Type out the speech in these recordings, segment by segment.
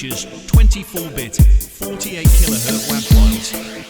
features 24-bit, 48 kHz WAV files.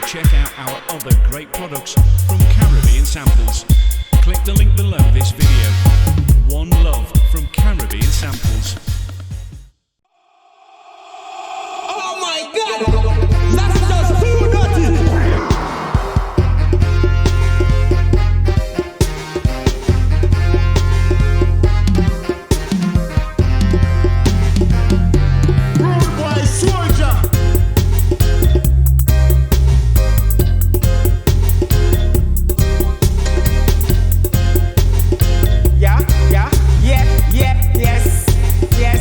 Check out our other great products from Caribbean Samples. Click the link below this video. One love from Caribbean Samples. Oh my God! That's just too dirty! Yes.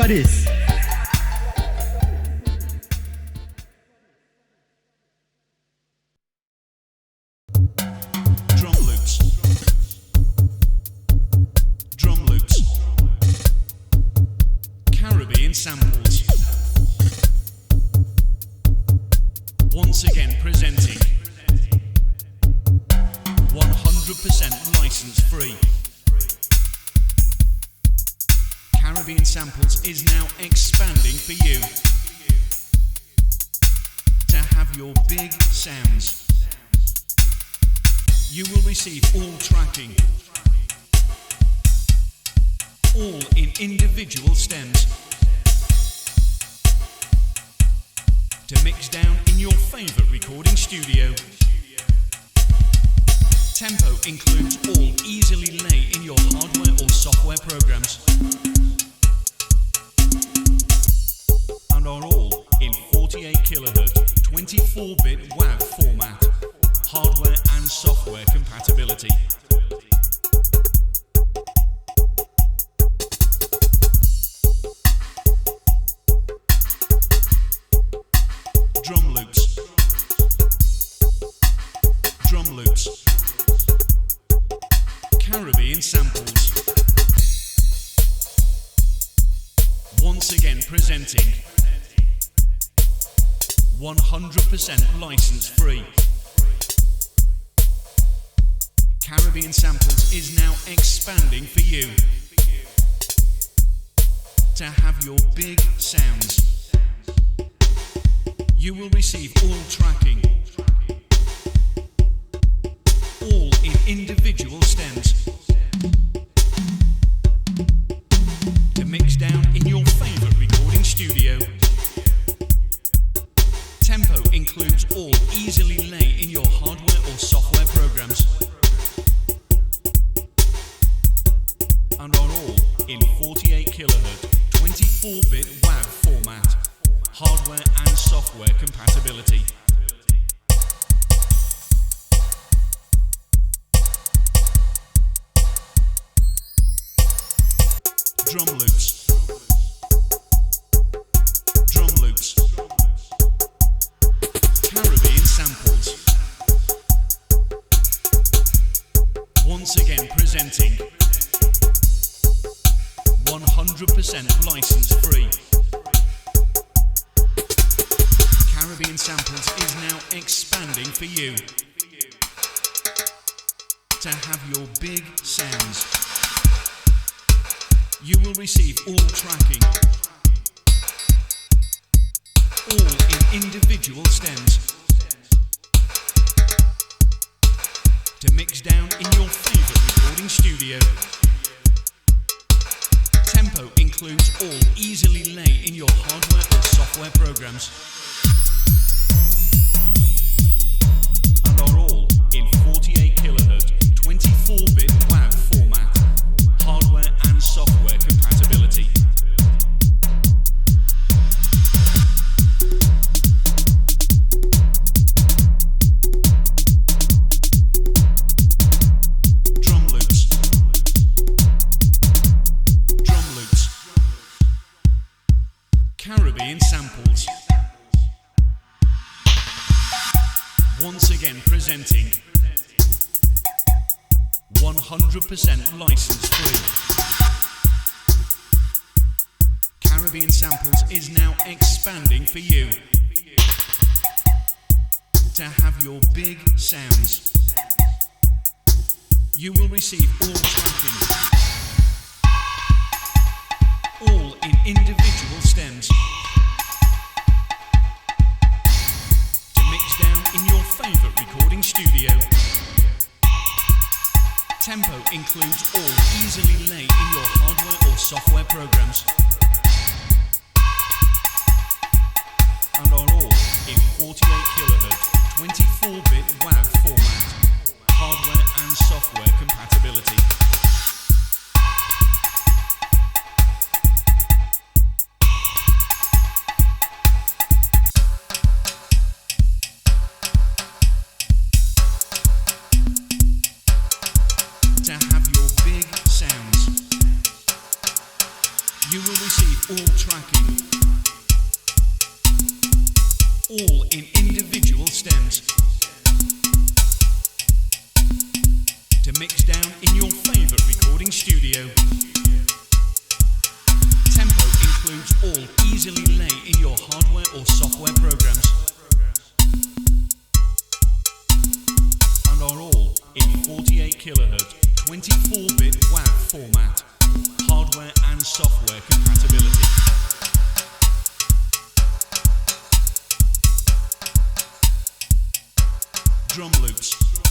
for this. Drumloops, Caribbean samples, once again presenting 100% license free. Caribbean Samples is now expanding for you to have your big sounds. You will receive all tracking, all in individual stems, to mix down in your favourite recording studio. Tempo includes all easily lay in your hardware or software programs, and are all in 48 kHz 24-bit WAV format, hardware and software compatibility. Drumloops, Caribbean Samples, once again presenting 100% license free. Caribbean Samples is now expanding for you to have your big sounds. You will receive all tracking, all in individual stems, to mix down in your favourite recording studio. Tempo includes all easily lay in your hardware or software programs, and are all in 48 kHz 24-bit WAV format, hardware and software compatibility. Drumloops, Caribbean Samples, once again presenting 100% license free. Caribbean Samples is now expanding for you to have your big sounds. You will receive all tracking, all in individual stems, to mix down in your favourite recording studio. Tempo includes all easily lay in your hardware or software programs, and are all in 48 kHz 24-bit WAV format, hardware and software compatibility. Drumloops, Caribbean Samples, once again presenting 100% license free. Caribbean Samples is now expanding for you to have your big sounds. You will receive all tracking, all in individual stems, to mix down in your favourite recording studio. Tempo includes all easily lay in your hardware or software programs, and are all in 48 kHz 24-bit WAV format, hardware and software compatibility. To have your big sounds, You will receive all tracking, all in individual stems, to mix down in your favourite recording studio. Tempo includes all easily lay in your hardware or software programs, and are all in 48 kHz 24-bit WAV format, hardware and software compatibility. Drumloops.